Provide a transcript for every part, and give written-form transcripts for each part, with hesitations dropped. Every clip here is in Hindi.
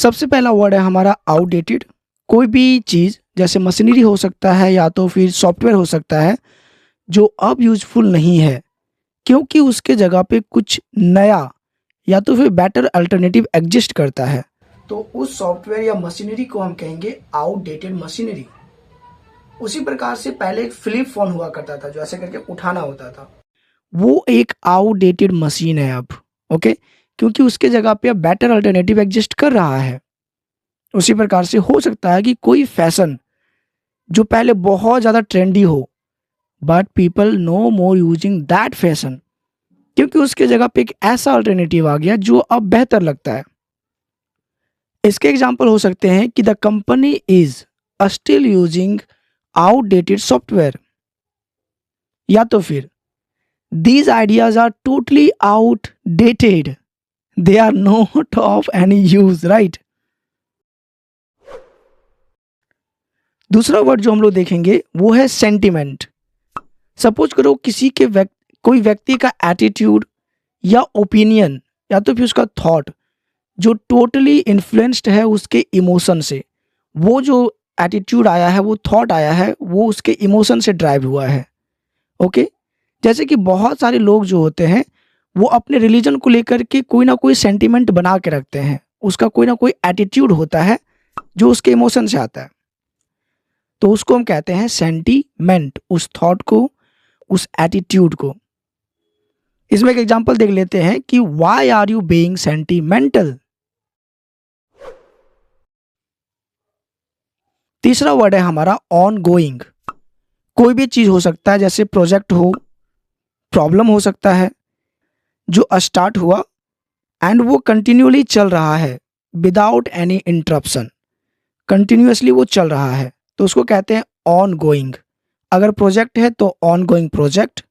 सबसे पहला वर्ड है हमारा आउटडेटेड। कोई भी चीज़ जैसे मशीनरी हो सकता है या तो फिर सॉफ्टवेयर हो सकता है जो अब यूजफुल नहीं है, क्योंकि उसके जगह पे कुछ नया या तो फिर बेटर अल्टरनेटिव एग्जिस्ट करता है, तो उस सॉफ्टवेयर या मशीनरी को हम कहेंगे आउटडेटेड मशीनरी। उसी प्रकार से पहले एक फ्लिप फोन हुआ करता था जो ऐसे करके उठाना होता था, वो एक आउटडेटेड मशीन है अब। ओके, क्योंकि उसके जगह पे अब बेटर अल्टरनेटिव एग्जिस्ट कर रहा है। उसी प्रकार से हो सकता है कि कोई फैशन जो पहले बहुत ज़्यादा ट्रेंडी हो, but people know more using that fashion, क्योंकि उसके जगह पे एक ऐसा अल्टरनेटिव आ गया जो अब बेहतर लगता है। इसके एग्जाम्पल हो सकते हैं कि the company is still using outdated software, या तो फिर these ideas are totally outdated, they are not of any use, right. दूसरा वर्ड जो हम लोग देखेंगे वो है सेंटिमेंट। सपोज करो किसी के कोई व्यक्ति का एटीट्यूड या ओपिनियन या तो फिर उसका थॉट जो टोटली इन्फ्लुएंस्ड है उसके इमोशन से। वो जो एटीट्यूड आया है, वो थॉट आया है, वो उसके इमोशन से ड्राइव हुआ है। ओके, जैसे कि बहुत सारे लोग जो होते हैं वो अपने रिलीजन को लेकर के कोई ना कोई सेंटिमेंट बना के रखते हैं, उसका कोई ना कोई एटीट्यूड होता है जो उसके इमोशन से आता है, तो उसको हम कहते हैं सेंटीमेंट, उस थॉट को, उस एटीट्यूड को। इसमें एक एग्जांपल देख लेते हैं कि why are you being sentimental. तीसरा वर्ड है हमारा ऑन गोइंग। कोई भी चीज हो सकता है, जैसे प्रोजेक्ट हो, प्रॉब्लम हो सकता है जो स्टार्ट हुआ एंड वो कंटिन्यूअली चल रहा है विदाउट एनी इंटरप्शन, कंटिन्यूअसली वो चल रहा है, तो उसको कहते हैं ऑन गोइंग। अगर प्रोजेक्ट है तो ongoing project,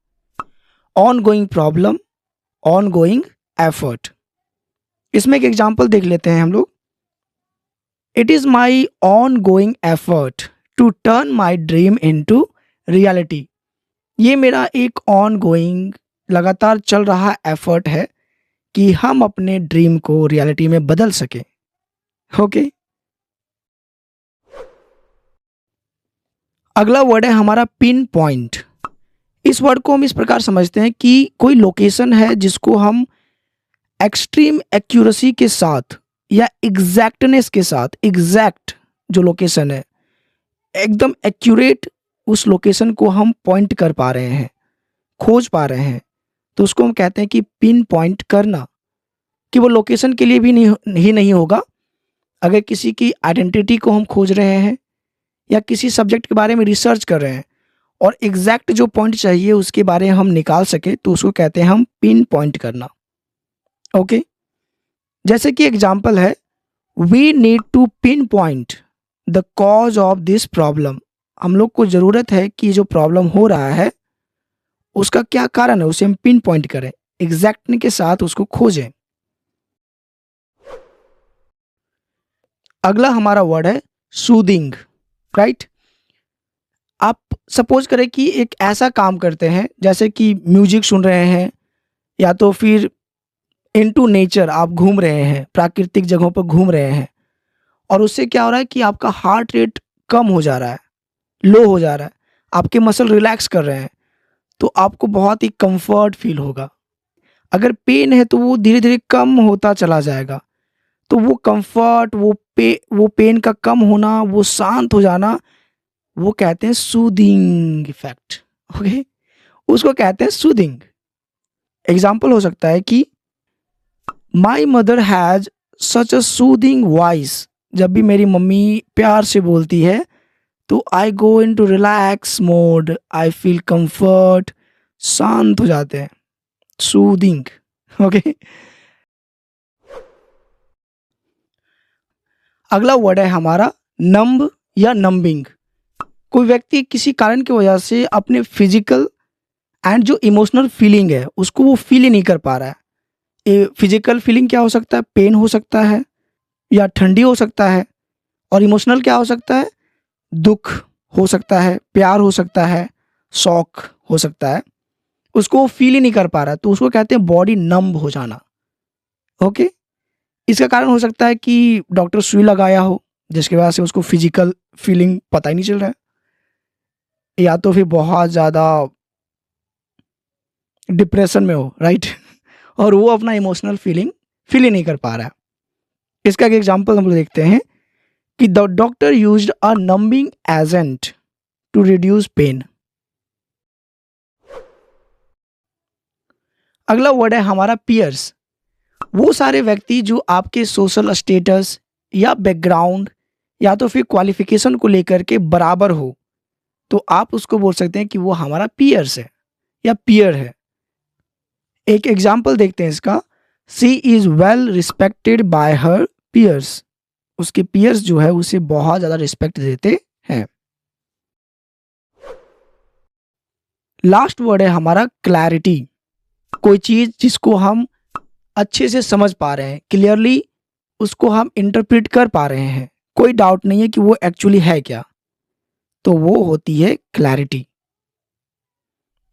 ongoing problem, ongoing effort. इसमें एक एग्जांपल देख लेते हैं हम लोग। It is my ongoing effort to turn my dream into reality. ये मेरा एक ऑन गोइंग लगातार चल रहा एफर्ट है कि हम अपने ड्रीम को रियलिटी में बदल सके। ओके, अगला वर्ड है हमारा पिन पॉइंट। इस वर्ड को हम इस प्रकार समझते हैं कि कोई लोकेशन है जिसको हम एक्सट्रीम एक्यूरेसी के साथ या एग्जैक्टनेस के साथ, एग्जैक्ट जो लोकेशन है एकदम एक्यूरेट, उस लोकेशन को हम पॉइंट कर पा रहे हैं, खोज पा रहे हैं, तो उसको हम कहते हैं कि पिन पॉइंट करना। कि वो लोकेशन के लिए भी नहीं होगा, अगर किसी की आइडेंटिटी को हम खोज रहे हैं या किसी सब्जेक्ट के बारे में रिसर्च कर रहे हैं और एग्जैक्ट जो पॉइंट चाहिए उसके बारे में हम निकाल सके, तो उसको कहते हैं हम पिन पॉइंट करना। ओके, जैसे कि एग्जाम्पल है, we need to pinpoint the cause of this problem. हम लोग को ज़रूरत है कि जो प्रॉब्लम हो रहा है उसका क्या कारण है, उसे हम पिन पॉइंट करें, एग्जैक्टने के साथ उसको खोजें। अगला हमारा वर्ड है सूदिंग, राइट। आप सपोज करें कि एक ऐसा काम करते हैं जैसे कि म्यूजिक सुन रहे हैं या तो फिर इनटू नेचर आप घूम रहे हैं, प्राकृतिक जगहों पर घूम रहे हैं, और उससे क्या हो रहा है कि आपका हार्ट रेट कम हो जा रहा है, लो हो जा रहा है, आपके मसल रिलैक्स कर रहे हैं, तो आपको बहुत ही कंफर्ट फील होगा। अगर पेन है तो वो धीरे धीरे कम होता चला जाएगा, तो वो कंफर्ट, वो पेन का कम होना, वो शांत हो जाना, वो कहते हैं सूदिंग इफेक्ट। ओके, उसको कहते हैं सूदिंग। एग्जाम्पल हो सकता है कि my mother has such a soothing voice. जब भी मेरी मम्मी प्यार से बोलती है तो I go into relax mode, I feel comfort, शांत हो जाते हैं, सूदिंग। ओके, अगला वर्ड है हमारा नंब या नंबिंग। कोई व्यक्ति किसी कारण की वजह से अपने फिजिकल एंड जो इमोशनल फीलिंग है उसको वो फील ही नहीं कर पा रहा है। फिजिकल फीलिंग क्या हो सकता है, पेन हो सकता है या ठंडी हो सकता है, और इमोशनल क्या हो सकता है, दुख हो सकता है, प्यार हो सकता है, शौक हो सकता है, उसको वो फील ही नहीं कर पा रहा है, तो उसको कहते हैं बॉडी नंब हो जाना। ओके, इसका कारण हो सकता है कि डॉक्टर सुई लगाया हो, जिसकी वजह से उसको फिजिकल फीलिंग पता ही नहीं चल रहा है, या तो फिर बहुत ज़्यादा डिप्रेशन में हो, राइट? और वो अपना इमोशनल फीलिंग फील ही नहीं कर पा रहा है। इसका एक एग्जांपल हम लोग देखते हैं कि the doctor used a numbing agent to reduce pain. अगला वर्ड है हमारा पीयर्स। वो सारे व्यक्ति जो आपके सोशल स्टेटस या बैकग्राउंड या तो फिर क्वालिफिकेशन को लेकर के बराबर हो, तो आप उसको बोल सकते हैं कि वो हमारा पीयर्स है या पीयर है। एक एग्जाम्पल देखते हैं इसका। She is well respected by her peers. उसके पीयर्स जो है उसे बहुत ज़्यादा रिस्पेक्ट देते हैं। लास्ट वर्ड है हमारा क्लैरिटी। कोई चीज़ जिसको हम अच्छे से समझ पा रहे हैं, क्लियरली उसको हम इंटरप्रेट कर पा रहे हैं, कोई डाउट नहीं है कि वो एक्चुअली है क्या, तो वो होती है क्लैरिटी।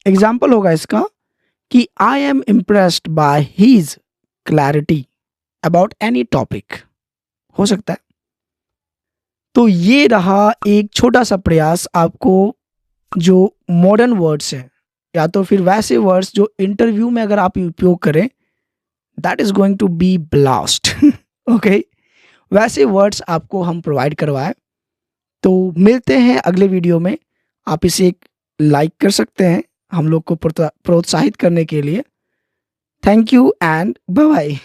एग्जाम्पल होगा इसका कि I am impressed by his clarity about any topic, हो सकता है। तो ये रहा एक छोटा सा प्रयास आपको जो मॉडर्न वर्ड्स हैं या तो फिर वैसे वर्ड्स जो इंटरव्यू में अगर आप उपयोग करें, that is going to be blast. Okay, वैसे वर्ड्स आपको हम प्रोवाइड करवाएं। तो मिलते हैं अगले वीडियो में। आप इसे एक लाइक कर सकते हैं हम लोग को प्रोत्साहित करने के लिए। Thank you and bye bye.